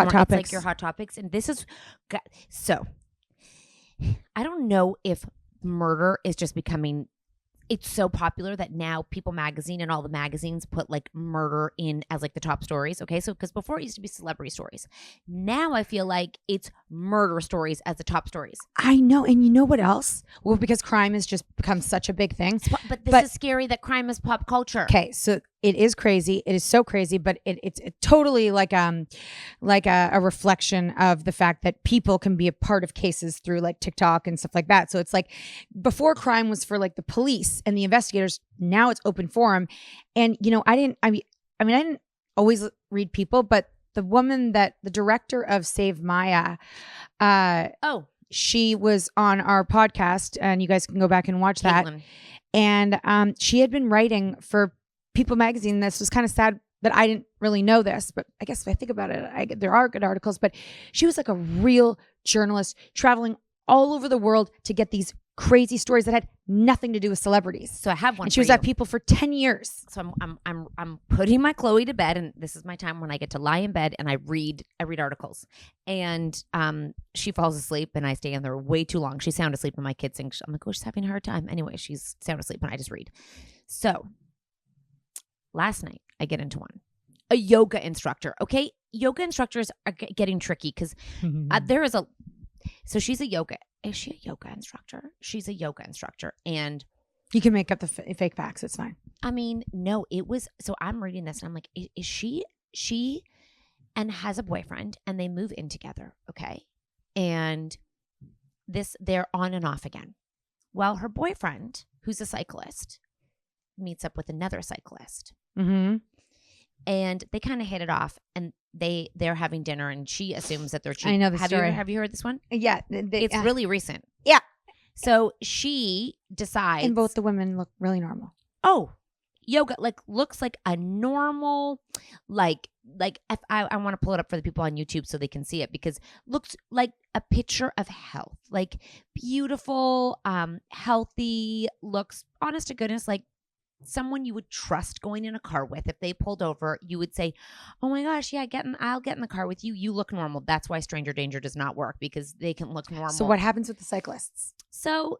Hot topics. It's like your hot topics. And this is so. I don't know if murder is just becoming. It's so popular that now People Magazine and all the magazines put like murder in as like the top stories. Okay. So, because before it used to be celebrity stories. Now I feel like it's murder stories as the top stories. I know. And you know what else? Well, because crime has just become such a big thing. But this is scary that crime is pop culture. Okay. So it is crazy. It is so crazy, but it's totally like a reflection of the fact that people can be a part of cases through like TikTok and stuff like that. So it's like before crime was for like the police and the investigators. Now it's open forum. And you know, I didn't always read People, but the director of Save Maya, she was on our podcast, and you guys can go back and watch that. And she had been writing for People Magazine. This was kind of sad that I didn't really know this, but I guess if I think about it, there are good articles. But she was like a real journalist traveling all over the world to get these crazy stories that had nothing to do with celebrities. So I have one. And she was at People for 10 years. So I'm putting my Chloe to bed, and this is my time when I get to lie in bed and I read articles. And she falls asleep, and I stay in there way too long. She's sound asleep, and my kids think I'm like, oh, she's having a hard time. Anyway, she's sound asleep, and I just read. So last night I get into one. A yoga instructor. Okay, yoga instructors are getting tricky because there is a. So she's a yoga. Is she a yoga instructor? She's a yoga instructor. And you can make up the fake facts. It's fine. I mean, no, it was. So I'm reading this and I'm like, is she and has a boyfriend and they move in together. Okay. And they're on and off again. Well, her boyfriend, who's a cyclist, meets up with another cyclist. Mm-hmm. And they kind of hit it off, and they're having dinner, and she assumes that they're cheating. I know the story. Have you heard this one? Yeah. It's really recent. Yeah. So she decides. And both the women look really normal. Oh, yoga looks like a normal, like if I want to pull it up for the people on YouTube so they can see it, because looks like a picture of health, like beautiful, healthy, looks honest to goodness like someone you would trust going in a car with. If they pulled over, you would say, oh my gosh, yeah, I'll get in the car with you. You look normal. That's why stranger danger does not work, because they can look normal. So what happens with the cyclists? So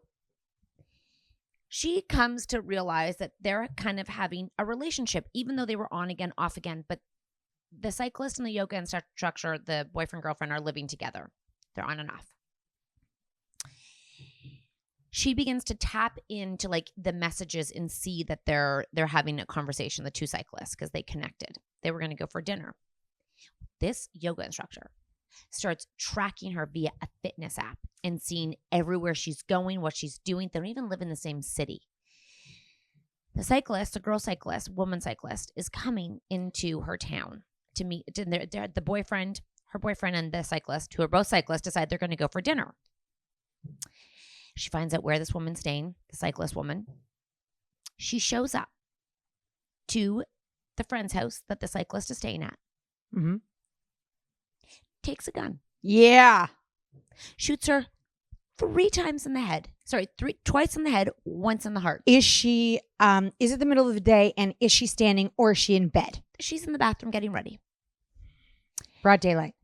she comes to realize that they're kind of having a relationship, even though they were on again, off again. But the cyclist and the yoga instructor, the boyfriend, girlfriend, are living together. They're on and off. She begins to tap into like the messages and see that they're having a conversation, the two cyclists, because they connected. They were going to go for dinner. This yoga instructor starts tracking her via a fitness app and seeing everywhere she's going, what she's doing. They don't even live in the same city. The cyclist, a girl cyclist, woman cyclist, is coming into her town to meet the boyfriend, her boyfriend, and the cyclist, who are both cyclists, decide they're going to go for dinner. She finds out where this woman's staying, the cyclist woman. She shows up to the friend's house that the cyclist is staying at. Mm-hmm. Takes a gun. Yeah. Shoots her 3 times in the head. Sorry, twice in the head, once in the heart. Is she, is it the middle of the day, and is she standing, or is she in bed? She's in the bathroom getting ready. Broad daylight.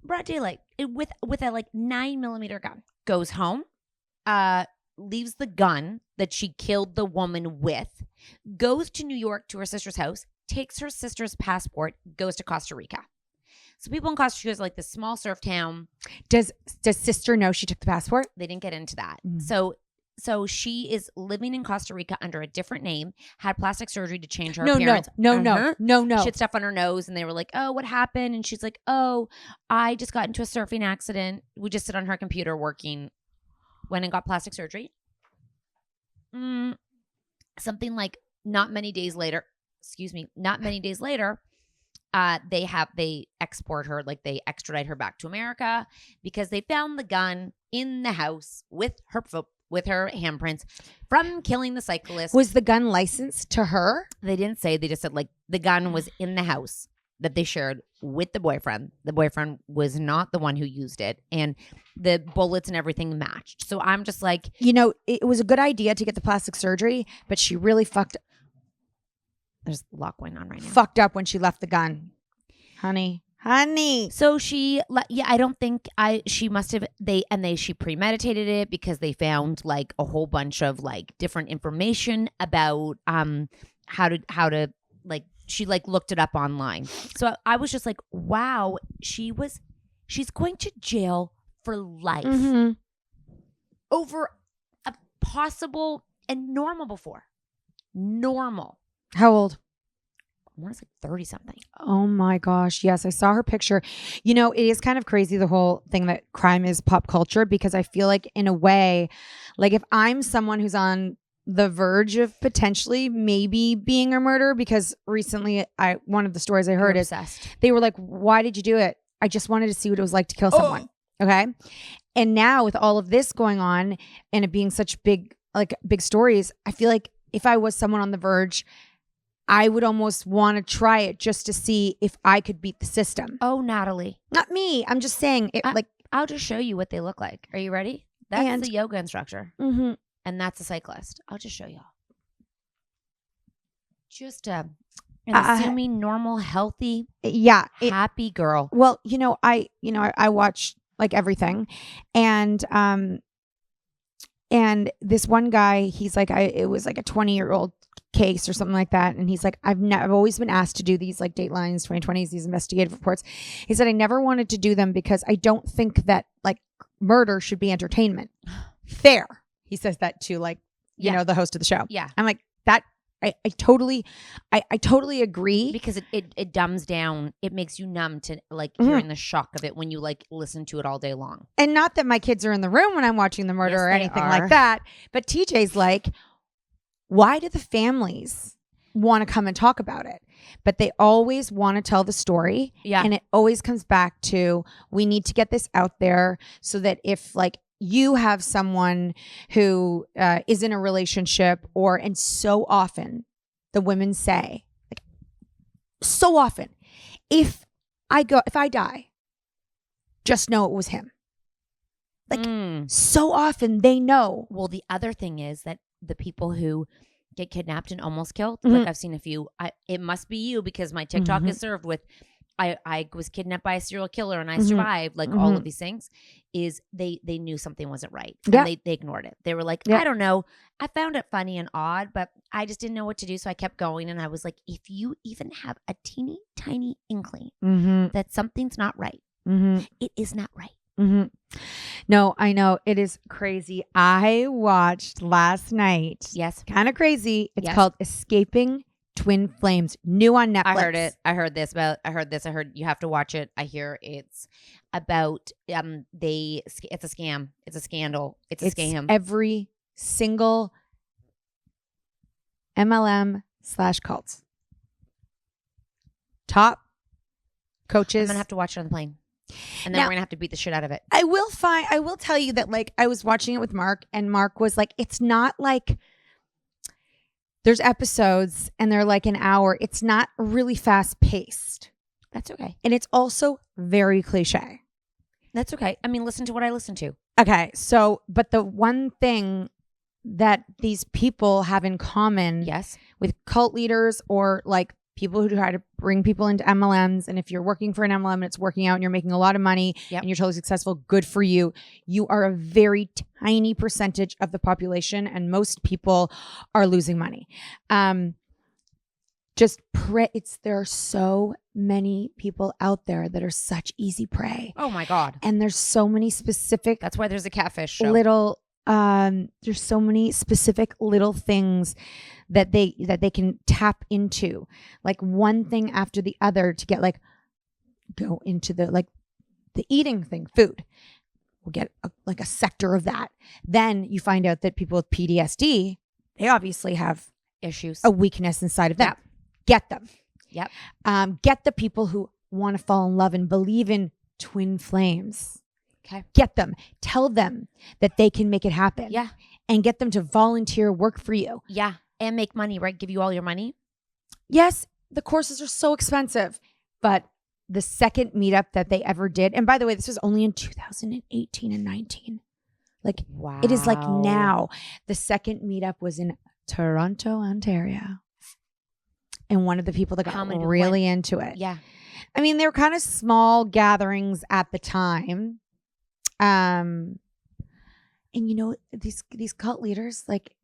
Broad daylight. With a like 9mm gun. Goes home. Leaves the gun that she killed the woman with, goes to New York to her sister's house, takes her sister's passport, goes to Costa Rica. So people in Costa Rica is like this small surf town. Does sister know she took the passport? They didn't get into that. Mm. So she is living in Costa Rica under a different name, had plastic surgery to change her appearance. No. She had stuff on her nose, and they were like, oh, what happened? And she's like, oh, I just got into a surfing accident. We just sit on her computer working. Went and got plastic surgery. Something like not many days later, they export her, like they extradite her back to America, because they found the gun in the house with her handprints from killing the cyclist. Was the gun licensed to her? They didn't say. They just said like the gun was in the house that they shared with the boyfriend. The boyfriend was not the one who used it, and the bullets and everything matched. So I'm just like, it was a good idea to get the plastic surgery, but she really there's a lot going on right now. Fucked up when she left the gun. Honey, honey. So she I don't think she must have she premeditated it because they found like a whole bunch of like different information about how to like she like looked it up online. So I was just like, wow, she's going to jail for life over a possible and normal before. Normal. How old? I want to say 30 something. Oh my gosh. Yes, I saw her picture. You know, it is kind of crazy, the whole thing that crime is pop culture, because I feel like in a way, like if I'm someone who's on the verge of potentially maybe being a murderer, because recently one of the stories I heard is they were like, why did you do it? I just wanted to see what it was like to kill someone. Okay. And now with all of this going on and it being such big stories, I feel like if I was someone on the verge, I would almost want to try it just to see if I could beat the system. Oh, Natalie. Not me. I'm just saying it. I'll just show you what they look like. Are you ready? That's the yoga instructor. Mm-hmm. And that's a cyclist. I'll just show y'all. Just an assuming normal, healthy, happy girl. Well, I watch like everything, and this one guy, he's like, it was like a 20-year-old case or something like that, and he's like, I've always been asked to do these like Datelines 2020s, these investigative reports. He said I never wanted to do them because I don't think that like murder should be entertainment. Fair. He says that to like the host of the show. Yeah. I'm like, that I totally agree, because it dumbs down. It makes you numb to like hearing the shock of it when you like listen to it all day long. And not that my kids are in the room when I'm watching the murder or anything like that, but TJ's like, why do the families want to come and talk about it? But they always want to tell the story. Yeah. And it always comes back to, we need to get this out there so that if like you have someone who is in a relationship, and so often the women say, like, so often, if I die, just know it was him. Like, so often they know. Well, the other thing is that the people who get kidnapped and almost killed, like I've seen a few, it must be you, because my TikTok is served with, I was kidnapped by a serial killer and I survived, like all of these things, is they knew something wasn't right. And they ignored it. They were like, I don't know. I found it funny and odd, but I just didn't know what to do. So I kept going. And I was like, if you even have a teeny tiny inkling that something's not right, it is not right. No, I know. It is crazy. I watched last night. Yes. Kind of crazy. It's called Escaping Twin Flames, new on Netflix. I heard it. I heard this. I heard you have to watch it. I hear it's about it's a scam. It's a scandal. It's a scam. Every single MLM/cult. Top coaches. I'm gonna have to watch it on the plane. And then we're gonna have to beat the shit out of it. I will tell you that like I was watching it with Mark, and Mark was like, it's not like there's episodes and they're like an hour. It's not really fast paced. That's okay. And it's also very cliche. That's okay. I mean, listen to what I listen to. Okay. So, but the one thing that these people have in common with cult leaders or like people who try to bring people into MLMs, and if you're working for an MLM and it's working out and you're making a lot of money and you're totally successful, good for you. You are a very tiny percentage of the population, and most people are losing money. There are so many people out there that are such easy prey. Oh my God. And there's so many specific. That's why there's a catfish show. There's so many specific little things that they can tap into, like one thing after the other to get like go into the eating thing, food. We'll get a sector of that. Then you find out that people with PTSD, they obviously have issues, a weakness inside of them. Yep. Get them. Yep. Get the people who want to fall in love and believe in twin flames. Okay. Get them. Tell them that they can make it happen. Yeah. And get them to volunteer work for you. Yeah. And make money, right? Give you all your money. Yes. The courses are so expensive. But the second meetup that they ever did, and by the way, this was only in 2018 and 19. Like, wow. It is like now. The second meetup was in Toronto, Ontario. And one of the people that got really into it. Yeah. I mean, they were kind of small gatherings at the time. And you know, these cult leaders, like,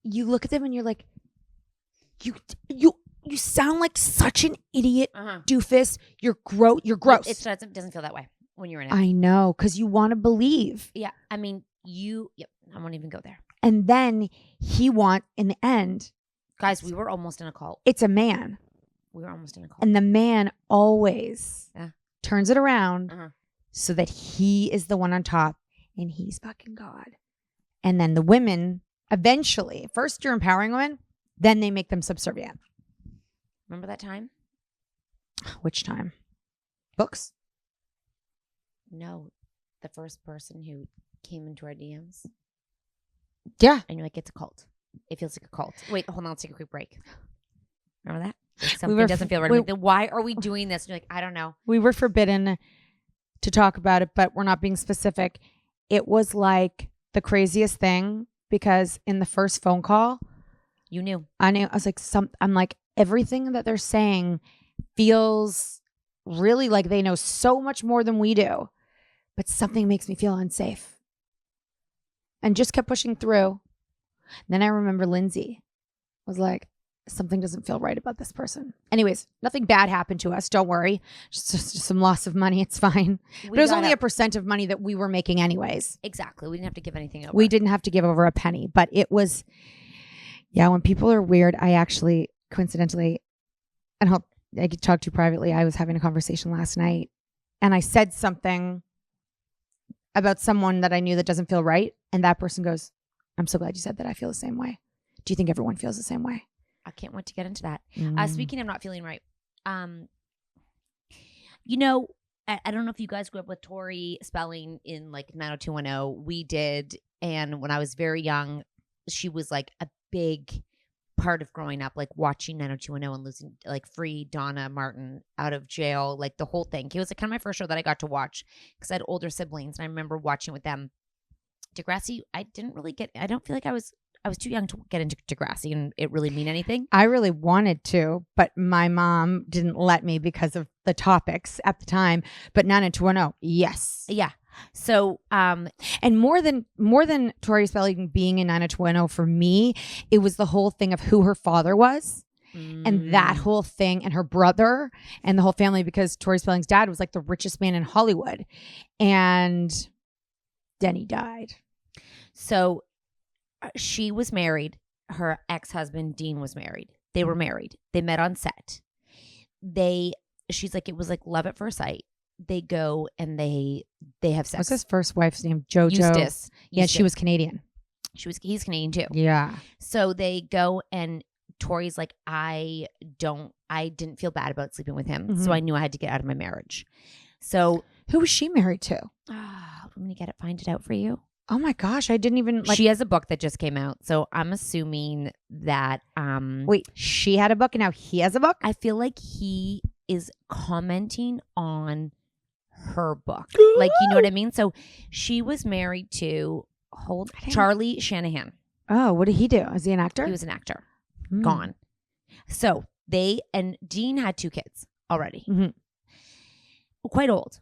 you look at them and you're like, you sound like such an idiot doofus. You're gross. It doesn't feel that way when you're in it. I know, because you want to believe. Yeah. I mean, I won't even go there. And then in the end. Guys, we were almost in a cult. It's a man. We were almost in a cult. And the man always turns it around so that he is the one on top and he's fucking God. And then the women, eventually, first you're empowering women, then they make them subservient. Remember that time? Which time? Books? No. The first person who came into our DMs. Yeah. And you're like, it's a cult. It feels like a cult. Wait, hold on. Let's take a quick break. Remember that? Like something doesn't feel right. Like, why are we doing this? And you're like, I don't know. We were forbidden to talk about it, but we're not being specific. It was like the craziest thing because in the first phone call, you knew. I knew. I was like, I'm like, everything that they're saying feels really like they know so much more than we do, but something makes me feel unsafe. And just kept pushing through. Then I remember Lindsay was like, something doesn't feel right about this person. Anyways, nothing bad happened to us. Don't worry. Just some loss of money. It's fine. But it was only a percent of money that we were making anyways. Exactly. We didn't have to give anything over. We didn't have to give over a penny. But it was, when people are weird, I actually, coincidentally, and I could talk to you privately, I was having a conversation last night and I said something about someone that I knew that doesn't feel right. And that person goes, I'm so glad you said that. I feel the same way. Do you think everyone feels the same way? I can't wait to get into that. Speaking of not feeling right, you know, I don't know if you guys grew up with Tori Spelling in like 90210. We did. And when I was very young, she was like a big part of growing up, like watching 90210 and losing, like free Donna Martin out of jail, like the whole thing. It was like kind of my first show that I got to watch because I had older siblings and I remember watching with them. Degrassi, I don't feel like I was too young to get into Degrassi and it really mean anything. I really wanted to, but my mom didn't let me because of the topics at the time. But 90210, yes. Yeah. So, and more than Tori Spelling being in 90210 for me, it was the whole thing of who her father was. And that whole thing and her brother and the whole family, because Tori Spelling's dad was like the richest man in Hollywood. And then he died. So she was married. Her ex-husband, Dean, was married. They were married. They met on set. She's like, it was like love at first sight. They go and they have sex. What's his first wife's name? JoJo. Eustace. Yeah, she was Canadian. He's Canadian too. Yeah. So they go and Tori's like, I didn't feel bad about sleeping with him. So I knew I had to get out of my marriage. So who was she married to? I'm going to find it out for you. Oh my gosh, I didn't even she has a book that just came out. So I'm assuming that wait, she had a book and now he has a book? I feel like he is commenting on her book. Like, you know what I mean? So she was married to Charlie Shanahan. Oh, what did he do? Is he an actor? He was an actor. Gone. So and Dean had 2 kids already. Quite old.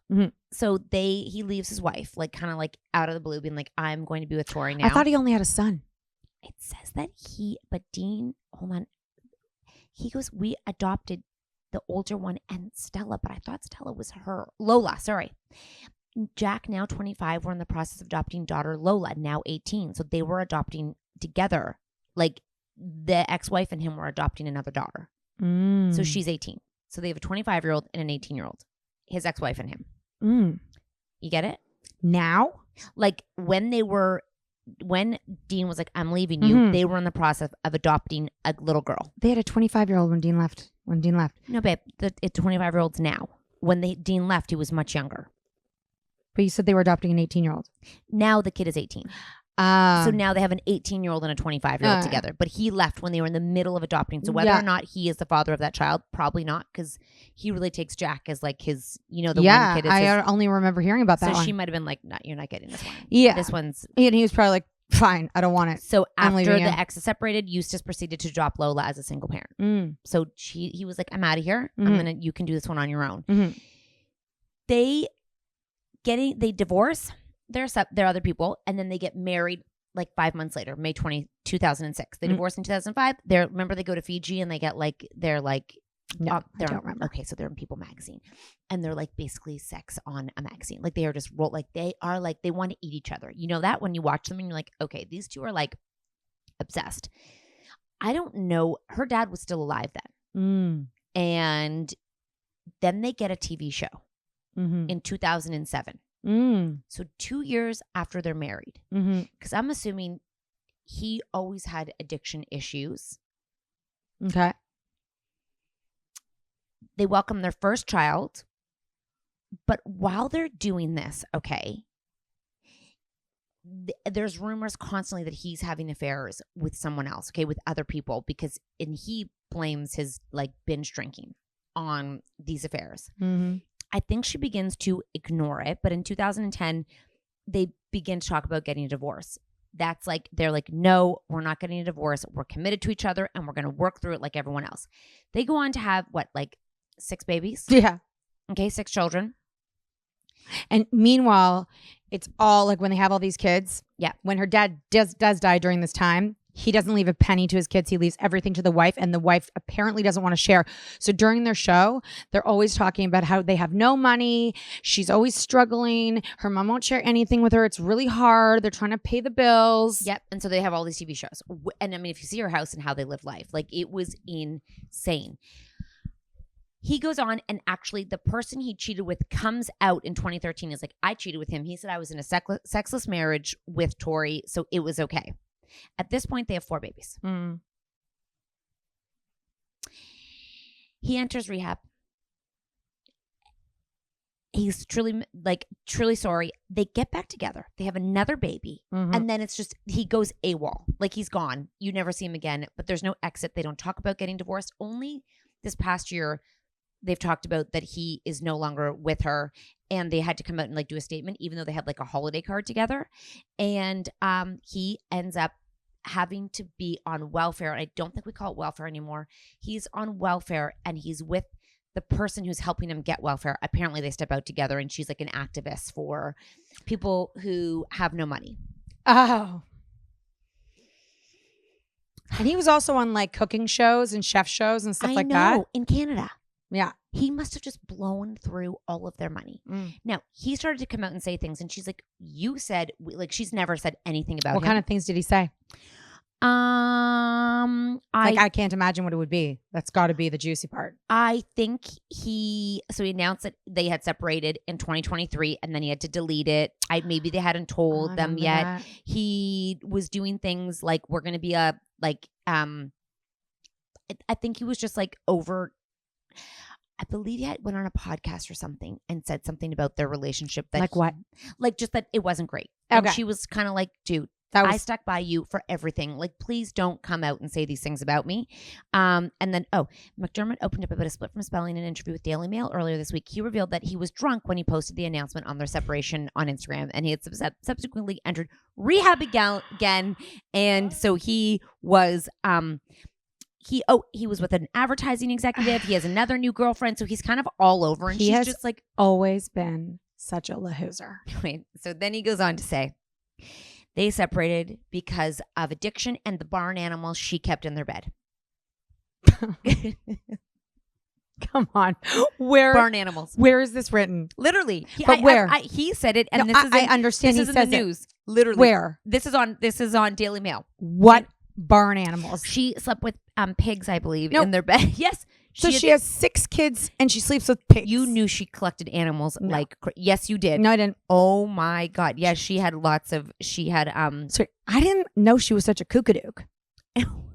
So he leaves his wife, like kind of like out of the blue, being like, I'm going to be with Tori now. I thought he only had a son. It says that but Dean, hold on. He goes, we adopted the older one and Stella, but I thought Stella was Lola, sorry. Jack, now 25, we're in the process of adopting daughter Lola, now 18. So they were adopting together. Like the ex-wife and him were adopting another daughter. So she's 18. So they have a 25-year-old and an 18-year-old. His ex-wife and him. You get it? Now? Like when Dean was like, I'm leaving you, they were in the process of adopting a little girl. They had a 25-year-old when Dean left. No, babe, it's 25-year-olds now. When Dean left, he was much younger. But you said they were adopting an 18-year-old. Now the kid is 18. So now they have an 18-year-old and a 25-year-old together. But he left when they were in the middle of adopting. So whether or not he is the father of that child, probably not, because he really takes Jack as like his, the one kid. I only remember hearing about that one. So she might have been like, no, you're not getting this one. Yeah. This one's. And he was probably like, Fine. I don't want it. So I'm after leaving the you. exes separated, Eustace proceeded to drop Lola as a single parent. Mm. So he was like, I'm out of here. You can do this one on your own. Mm-hmm. They divorce their other people, and then they get married like 5 months later, May 2006. They divorce in 2005. Remember they go to Fiji and they get like, they're like, No, I don't remember. Okay, so they're in People magazine, and they're like basically sex on a magazine. Like they are just they want to eat each other. You know that when you watch them and you're like, okay, these two are like obsessed. I don't know. Her dad was still alive then, and then they get a TV show in 2007. So 2 years after they're married, because I'm assuming he always had addiction issues. Okay. They welcome their first child, but while they're doing this, okay, there's rumors constantly that he's having affairs with someone else, okay, with other people, and he blames his like binge drinking on these affairs. I think she begins to ignore it, but in 2010, they begin to talk about getting a divorce. That's like, they're like, no, we're not getting a divorce. We're committed to each other and we're going to work through it like everyone else. They go on to have like 6 babies? Yeah. Okay, 6 children. And meanwhile, it's all like when they have all these kids. Yeah. When her dad does die during this time, he doesn't leave a penny to his kids. He leaves everything to the wife, and the wife apparently doesn't want to share. So during their show, they're always talking about how they have no money. She's always struggling. Her mom won't share anything with her. It's really hard. They're trying to pay the bills. Yep. And so they have all these TV shows. And I mean, if you see her house and how they live life, like it was insane. He goes on, and actually the person he cheated with comes out in 2013. Is like, I cheated with him. He said I was in a sexless marriage with Tori, so it was okay. At this point, they have 4 babies. He enters rehab. He's truly sorry. They get back together. They have another baby. And then it's just, he goes AWOL. Like he's gone. You never see him again, but there's no exit. They don't talk about getting divorced. Only this past year, they've talked about that he is no longer with her, and they had to come out and like do a statement, even though they had like a holiday card together. And he ends up having to be on welfare. I don't think we call it welfare anymore. He's on welfare, and he's with the person who's helping him get welfare. Apparently they step out together, and she's like an activist for people who have no money. Oh. And he was also on like cooking shows and chef shows and stuff like that. In Canada. Yeah. He must have just blown through all of their money. Now, he started to come out and say things, and she's like, you said, like, she's never said anything about him. What kind of things did he say? I can't imagine what it would be. That's got to be the juicy part. I think he announced that they had separated in 2023, and then he had to delete it. Maybe they hadn't told them yet. That. He was doing things like, we're going to be I think he was just like over. I believe he went on a podcast or something and said something about their relationship. That what? Like just that it wasn't great. Okay. And she was kind of like, dude, I stuck by you for everything. Like, please don't come out and say these things about me. And then, McDermott opened up about a split from spelling in an interview with Daily Mail earlier this week. He revealed that he was drunk when he posted the announcement on their separation on Instagram, and he had subsequently entered rehab again. And so he was he was with an advertising executive. He has another new girlfriend, so he's kind of all over. And she's just like, always been such a lahoozer. Wait, so then he goes on to say, they separated because of addiction and the barn animals she kept in their bed. Come on, where barn animals? Where is this written? Literally, where he said it, and no, this is I understand. This he is says in the it. news. Literally, where this is on Daily Mail. What barn animals? She slept with pigs, I believe, in their bed. Yes. She has 6 kids and she sleeps with pigs. You knew she collected animals yes, you did. No, I didn't. Oh my God. Yes, she had Sorry, I didn't know she was such a kookadook.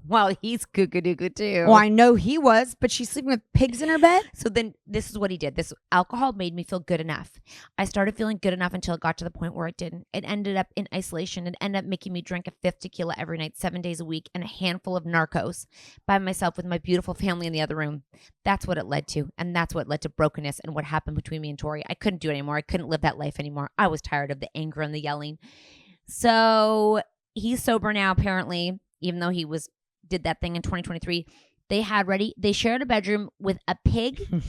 Well, he's kookadook too. Well, I know he was, but she's sleeping with pigs in her bed? So then this is what he did. This alcohol made me feel good enough. I started feeling good enough until it got to the point where it didn't. It ended up in isolation. It ended up making me drink a 5th tequila every night, 7 days a week, and a handful of Narcos by myself with my beautiful family in the other room. That's what it led to. And that's what led to brokenness and what happened between me and Tori. I couldn't do it anymore. I couldn't live that life anymore. I was tired of the anger and the yelling. So he's sober now, apparently, even though he did that thing in 2023. They shared a bedroom with a pig,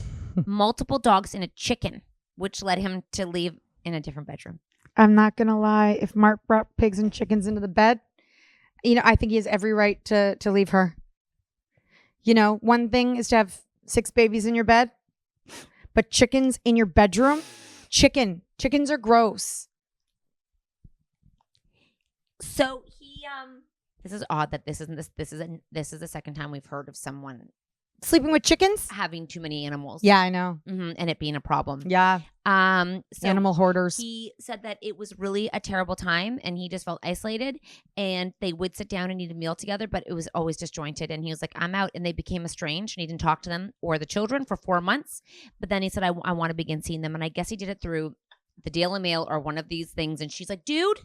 multiple dogs, and a chicken, which led him to leave in a different bedroom. I'm not going to lie. If Mark brought pigs and chickens into the bed, I think he has every right to leave her. One thing is to have 6 babies in your bed, but chickens in your bedroom, chickens are gross. So he, this is odd that this is the second time we've heard of someone sleeping with chickens, having too many animals. Yeah, I know. And it being a problem. Yeah. So animal hoarders. He said that it was really a terrible time and he just felt isolated, and they would sit down and eat a meal together, but it was always disjointed. And he was like, I'm out. And they became estranged, and he didn't talk to them or the children for 4 months. But then he said, I want to begin seeing them. And I guess he did it through the Daily Mail or one of these things. And she's like, dude,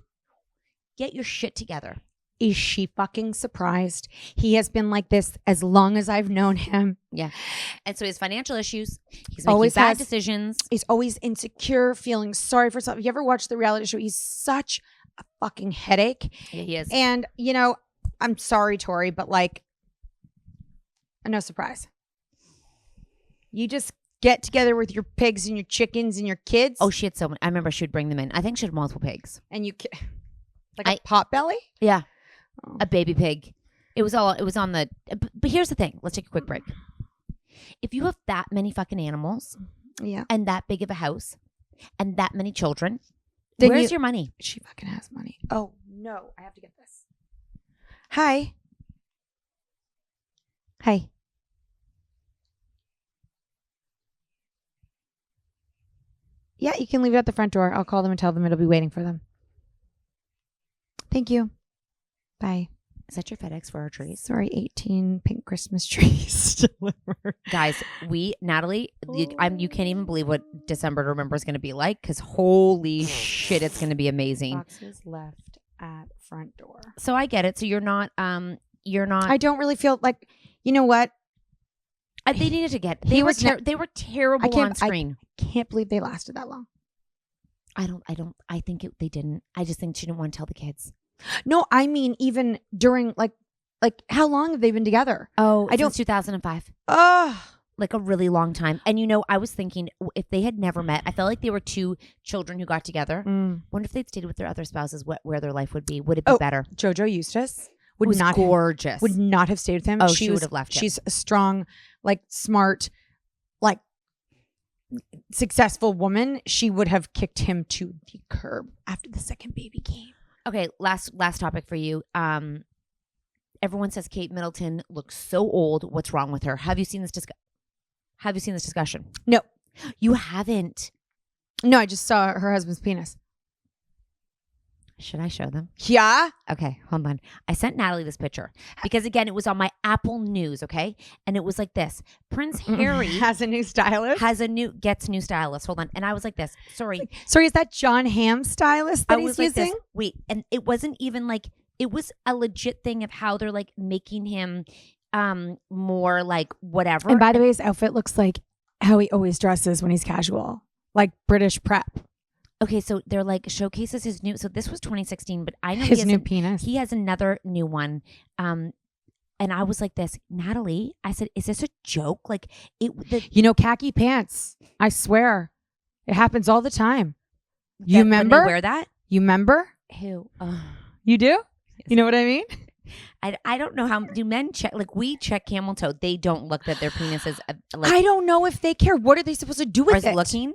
get your shit together. Is she fucking surprised? He has been like this as long as I've known him. Yeah. And so his financial issues, he's making bad decisions. He's always insecure, feeling sorry for himself. You ever watch the reality show? He's such a fucking headache. Yeah, he is. And, I'm sorry, Tori, but no surprise. You just get together with your pigs and your chickens and your kids. Oh, she had so many. I remember she would bring them in. I think she had multiple pigs. And a pot belly? Yeah. Oh. A baby pig. It was on the, but here's the thing. Let's take a quick break. If you have that many fucking animals, yeah, and that big of a house and that many children, then where's your money? She fucking has money. Oh no, I have to get this. Hi. Yeah, you can leave it at the front door. I'll call them and tell them it'll be waiting for them. Thank you. Bye. Is that your FedEx for our trees? Sorry, 18 pink Christmas trees delivered. Guys, Natalie, you can't even believe what December to Remember is going to be like, because holy shit, it's going to be amazing. Boxes left at front door. So I get it. So you're not. I don't really feel like, you know what? They needed to get. They were terrible on screen. I can't believe they lasted that long. I think they didn't. I just think she didn't want to tell the kids. No, I mean, even during like how long have they been together? Oh, since 2005. Like a really long time. And I was thinking, if they had never met, I felt like they were 2 children who got together. Wonder if they'd stayed with their other spouses, where their life would be. Would it be better? JoJo Eustace was gorgeous. Would not have stayed with him. Oh, she would have left him. She's a strong, smart, successful woman. She would have kicked him to the curb after the second baby came. Okay, last topic for you. Everyone says Kate Middleton looks so old. What's wrong with her? Have you seen this discussion? No. You haven't? No, I just saw her husband's penis. Should I show them? Yeah. Okay, hold on. I sent Natalie this picture because, again, it was on my Apple News, okay? And it was like this. Prince Harry has a new stylist. Gets new stylist. Hold on. And I was like this. Sorry, is that Jon Hamm stylist that he's using? This. Wait, and it wasn't even it was a legit thing of how they're making him more whatever. And by the way, his outfit looks like how he always dresses when he's casual, like British prep. Okay, so they're showcases his new. So this was 2016, but I know his new penis. He has another new one. And I was like this, Natalie. I said, "Is this a joke?" Khaki pants. I swear, it happens all the time. You remember? When they wear that? You remember? Who? You do? Yes. You know what I mean? I don't know how do men check. We check camel toe. They don't look that their penis is. I don't know if they care. What are they supposed to do with it? Looking.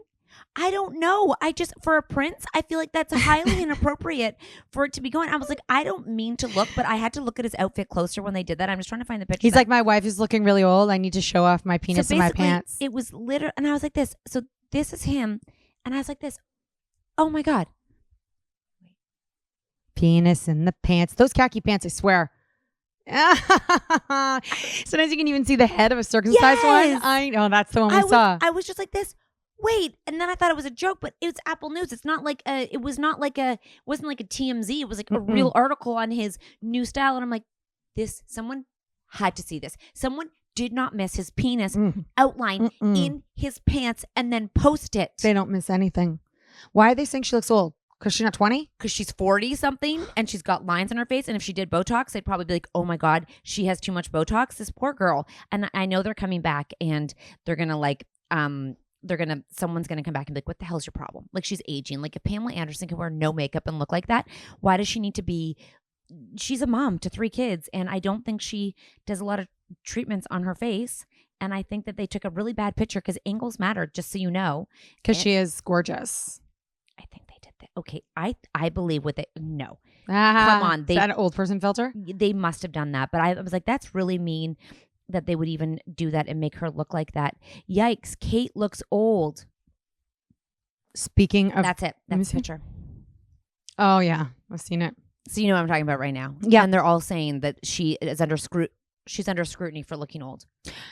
I don't know. For a prince, I feel like that's highly inappropriate for it to be going. I was like, I don't mean to look, but I had to look at his outfit closer when they did that. I'm just trying to find the picture. He's like, my wife is looking really old. I need to show off my penis in my pants. It was literally, and I was like this. So this is him. And I was like this. Oh my God. Penis in the pants. Those khaki pants, I swear. Sometimes you can even see the head of a circumcised one. I know. That's the one we saw. I was just like this. Wait, and then I thought it was a joke, but it's Apple News. It's not it wasn't like a TMZ. It was a real article on his new style. And I'm like, someone had to see this. Someone did not miss his penis outline in his pants and then post it. They don't miss anything. Why are they saying she looks old? Because she's not 20? Because she's 40 something and she's got lines on her face. And if she did Botox, they'd probably be like, oh my God, she has too much Botox. This poor girl. And I know they're coming back and they're going to like, someone's going to come back and be like, what the hell's your problem? Like, she's aging. Like, if Pamela Anderson can wear no makeup and look like that, why does she need to be, she's a mom to 3 kids. And I don't think she does a lot of treatments on her face. And I think that they took a really bad picture because angles matter, just so you know. Because she is gorgeous. I think they did that. Okay, I believe with it. No, Come on. Is that an old person filter? They must have done that. But I was like, that's really mean that they would even do that and make her look like that. Yikes, Kate looks old. Speaking of... That's it. That's the picture. Oh, yeah. I've seen it. So you know what I'm talking about right now. Yeah. And they're all saying that she is under she's under scrutiny for looking old.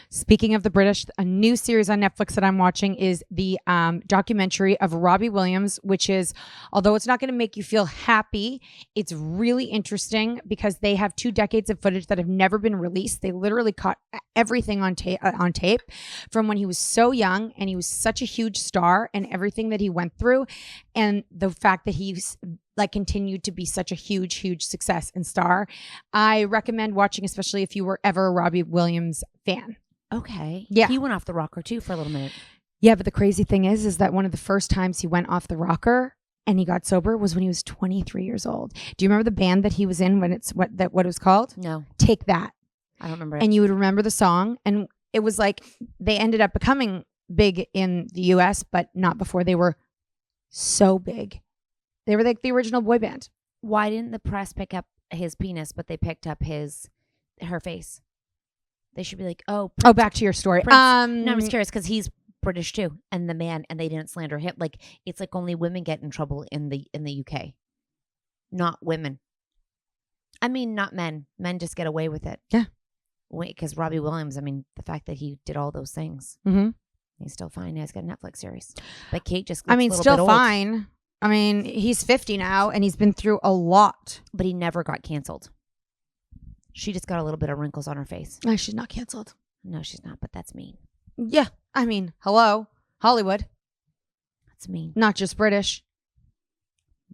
Speaking of the British, a new series on Netflix that I'm watching is the documentary of Robbie Williams, which is, although it's not going to make you feel happy, it's really interesting because they have 2 decades of footage that have never been released. They literally caught everything on tape from when he was so young and he was such a huge star and everything that he went through, and the fact that he's like continued to be such a huge success and star. I recommend watching, especially if you were ever a Robbie Williams fan. Okay. Yeah. He went off the rocker too for a little minute. Yeah, but the crazy thing is that one of the first times he went off the rocker and he got sober was when he was 23 years old. Do you remember the band that he was in when it's what it was called? No. Take That. I don't remember it. And you would remember the song, and it was like they ended up becoming big in the US, but not before they were so big. They were like the original boy band. Why didn't the press pick up his penis, but they picked up her face? They should be like, oh, Prince, back to your story. No, I'm just curious because he's British too, and and they didn't slander him. Like, it's like only women get in trouble in the UK, not women. I mean, not men. Men just get away with it. Yeah. Wait, because Robbie Williams. I mean, the fact that he did all those things, he's still fine. He's got a Netflix series, but Kate just. Looks a little still bit old. fine. I mean, he's 50 now and he's been through a lot. But he never got canceled. She just got a little bit of wrinkles on her face. No, she's not canceled. No, she's not, but that's mean. Yeah. I mean, hello, Hollywood. That's mean. Not just British.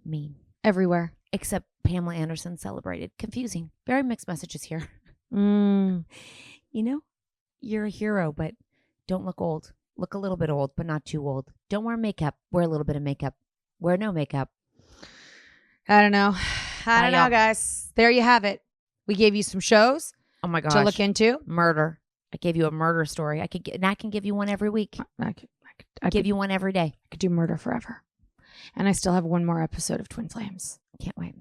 Mean. Everywhere. Except Pamela Anderson celebrated. Confusing. Very mixed messages here. Mm. You know, you're a hero, but don't look old. Look a little bit old, but not too old. Don't wear makeup. Wear a little bit of makeup. Wear no makeup. I don't know. I don't know, guys. There you have it. We gave you some shows. Oh my gosh. To look into. Murder. I gave you a murder story. I can give you one every week. I give you one every day. I could do murder forever. And I still have one more episode of Twin Flames. Can't wait.